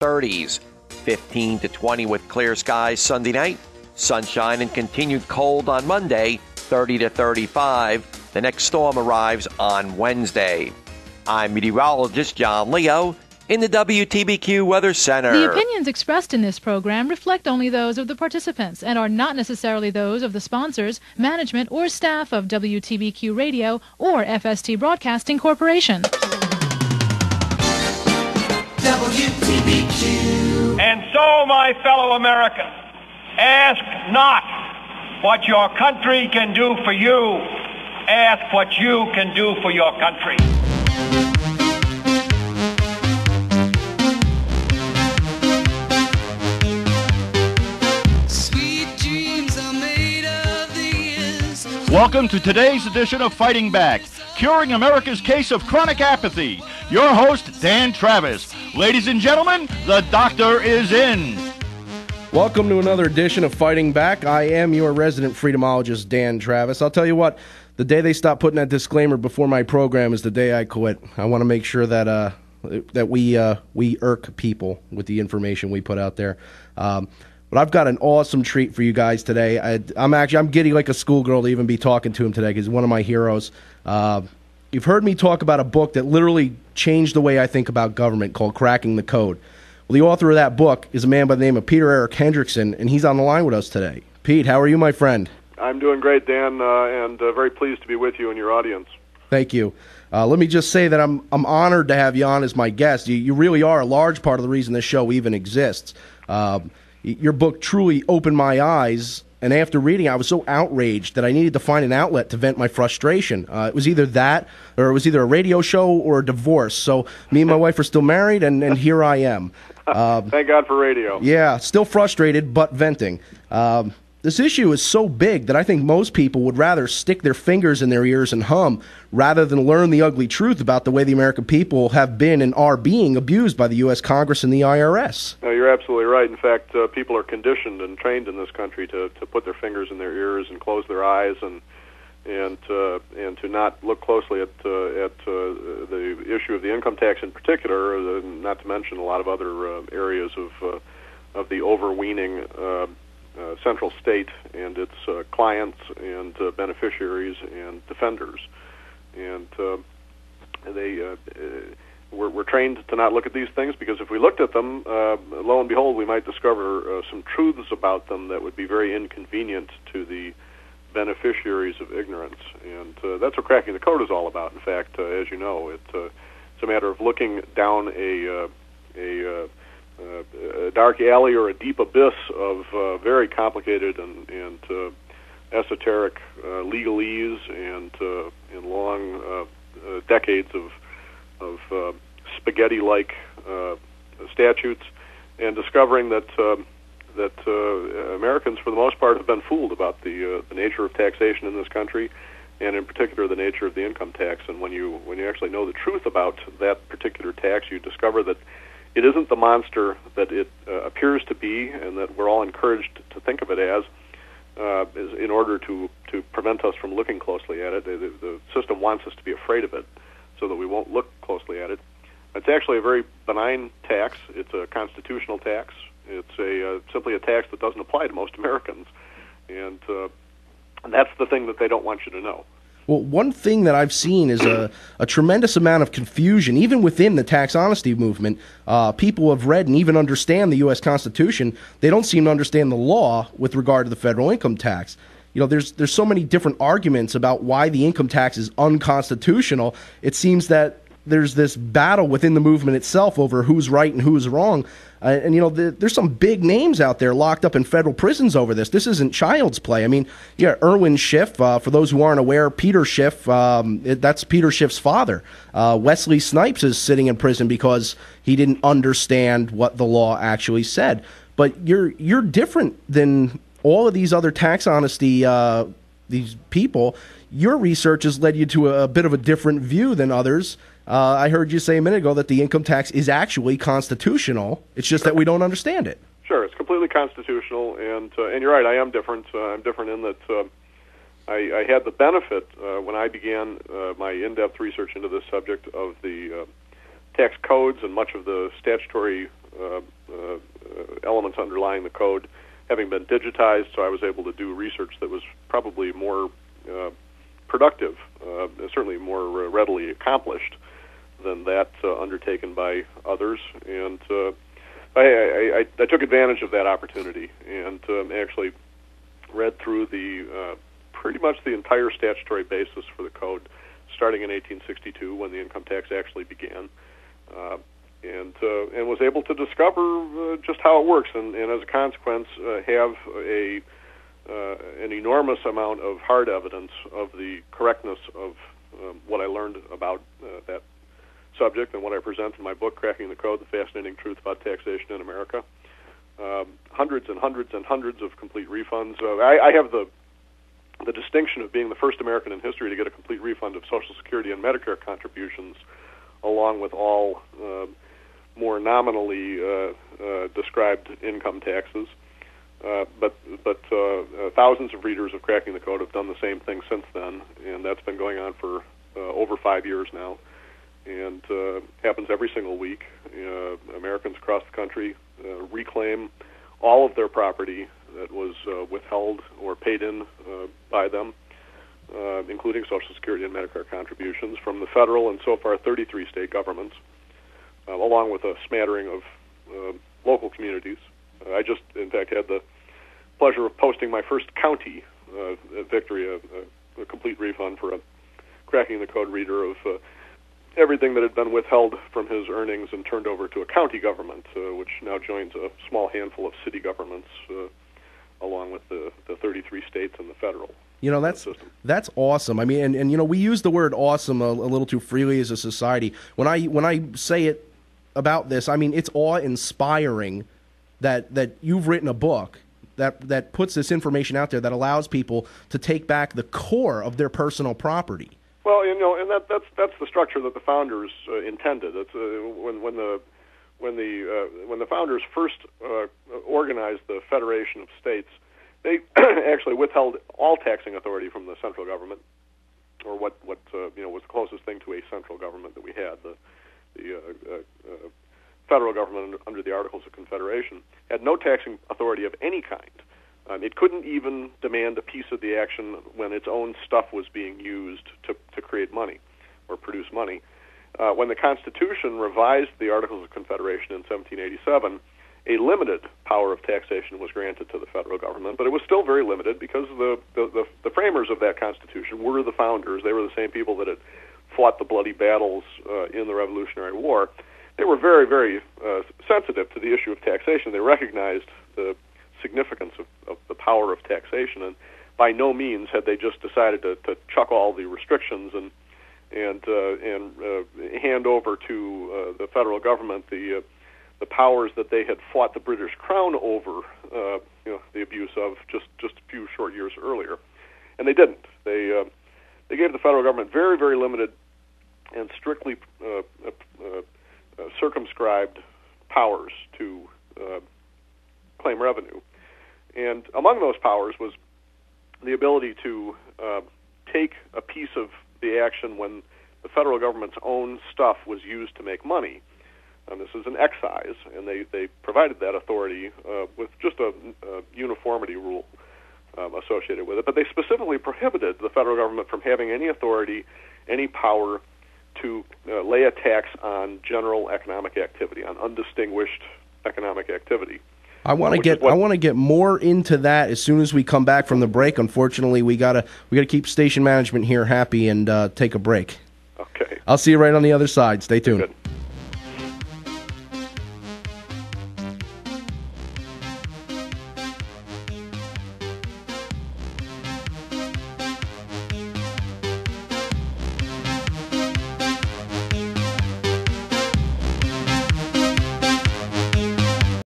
30s, 15 to 20 with clear skies Sunday night, sunshine and continued cold on Monday, 30 to 35. The next storm arrives on Wednesday. I'm meteorologist John Leo in the WTBQ Weather Center. The opinions expressed in this program reflect only those of the participants and are not necessarily those of the sponsors, management, or staff of WTBQ Radio or FST Broadcasting Corporation. WTBQ. And so, my fellow Americans, ask not what your country can do for you. Ask what you can do for your country. Welcome to today's edition of Fighting Back, Curing America's Case of Chronic Apathy. Your host, Dan Travis. Ladies and gentlemen, the doctor is in. Welcome to another edition of Fighting Back. I am your resident freedomologist, Dan Travis. I'll tell you what, the day they stop putting that disclaimer before my program is the day I quit. I want to make sure that we irk people with the information we put out there. But I've got an awesome treat for you guys today. I'm giddy like a schoolgirl to even be talking to him today because he's one of my heroes. You've heard me talk about a book that literally changed the way I think about government called Cracking the Code. Well, the author of that book is a man by the name of Peter Eric Hendrickson, and he's on the line with us today. Pete, how are you, my friend? I'm doing great, Dan, and very pleased to be with you and your audience. Thank you. Let me just say that I'm honored to have you on as my guest. You really are a large part of the reason this show even exists. Your book truly opened my eyes, and after reading, I was so outraged that I needed to find an outlet to vent my frustration. It was either that, or it was either a radio show or a divorce. So me and my wife are still married, and here I am. Thank God for radio. Yeah, still frustrated, but venting. This issue is so big that I think most people would rather stick their fingers in their ears and hum rather than learn the ugly truth about the way the American people have been and are being abused by the U.S. Congress and the IRS. No, you're absolutely right. In fact, people are conditioned and trained in this country to put their fingers in their ears and close their eyes and to not look closely at the issue of the income tax in particular, not to mention a lot of other areas of the overweening central state and its clients and beneficiaries and defenders. And we're trained to not look at these things because if we looked at them, lo and behold, we might discover some truths about them that would be very inconvenient to the beneficiaries of ignorance. And that's what Cracking the Code is all about. In fact, as you know, it's a matter of looking down a dark alley or a deep abyss of very complicated and esoteric legalese and long decades of spaghetti-like statutes, and discovering that Americans, for the most part, have been fooled about the nature of taxation in this country, and in particular the nature of the income tax. And when you actually know the truth about that particular tax, you discover that it isn't the monster that it appears to be, and that we're all encouraged to think of it as in order to prevent us from looking closely at it. The system wants us to be afraid of it so that we won't look closely at it. It's actually a very benign tax. It's a constitutional tax. It's simply a tax that doesn't apply to most Americans, and that's the thing that they don't want you to know. Well, one thing that I've seen is a tremendous amount of confusion, even within the tax honesty movement. People have read and even understand the U.S. Constitution. They don't seem to understand the law with regard to the federal income tax. You know, there's so many different arguments about why the income tax is unconstitutional. It seems that there's this battle within the movement itself over who's right and who's wrong. And, you know, there's some big names out there locked up in federal prisons over this. This isn't child's play. I mean, yeah, Irwin Schiff, for those who aren't aware, Peter Schiff, that's Peter Schiff's father. Wesley Snipes is sitting in prison because he didn't understand what the law actually said. But you're different than all of these other tax honesty these people. Your research has led you to a bit of a different view than others. I heard you say a minute ago that the income tax is actually constitutional. It's just that we don't understand it. Sure, it's completely constitutional, and you're right. I am different. I'm different in that I had the benefit when I began my in-depth research into this subject of the tax codes and much of the statutory elements underlying the code having been digitized, so I was able to do research that was probably more productive, certainly more readily accomplished than that undertaken by others. And I took advantage of that opportunity and actually read through pretty much the entire statutory basis for the code, starting in 1862 when the Income Tax actually began, and was able to discover just how it works, and as a consequence have an enormous amount of hard evidence of the correctness of what I learned about that subject and what I present in my book, Cracking the Code, The Fascinating Truth About Taxation in America. Hundreds and hundreds and hundreds of complete refunds. I have the distinction of being the first American in history to get a complete refund of Social Security and Medicare contributions, along with all more nominally described income taxes. But thousands of readers of Cracking the Code have done the same thing since then, and that's been going on for over 5 years now, and happens every single week. Americans across the country reclaim all of their property that was withheld or paid in by them, including Social Security and Medicare contributions, from the federal and so far 33 state governments, along with a smattering of local communities. I just, in fact, had the pleasure of posting my first county victory, a complete refund for a Cracking the Code reader of everything that had been withheld from his earnings and turned over to a county government, which now joins a small handful of city governments, along with the 33 states and the federal. That's awesome. I mean, and we use the word awesome a little too freely as a society. When I say it about this, I mean, it's awe-inspiring that you've written a book that puts this information out there that allows people to take back the core of their personal property. Well, and that's the structure that the founders intended. It's when the founders first organized the Federation of States, they actually withheld all taxing authority from the central government, or what was the closest thing to a central government that we had. The federal government under the Articles of Confederation had no taxing authority of any kind. It couldn't even demand a piece of the action when its own stuff was being used to create money or produce money. When the Constitution revised the Articles of Confederation in 1787, a limited power of taxation was granted to the federal government, but it was still very limited because the framers of that Constitution were the founders. They were the same people that had fought the bloody battles in the Revolutionary War. They were very, very sensitive to the issue of taxation. They recognized the significance of the power of taxation, and by no means had they just decided to chuck all the restrictions and hand over to the federal government the powers that they had fought the British Crown over, the abuse of just a few short years earlier. And they didn't. They gave the federal government very, very limited and strictly circumscribed powers to claim revenue. And among those powers was the ability to take a piece of the action when the federal government's own stuff was used to make money. This is an excise, and they provided that authority with just a uniformity rule associated with it. But they specifically prohibited the federal government from having any authority, any power to lay a tax on general economic activity, on undistinguished economic activity. I want to get more into that as soon as we come back from the break. Unfortunately, we gotta keep station management here happy and take a break. Okay. I'll see you right on the other side. Stay tuned. Good.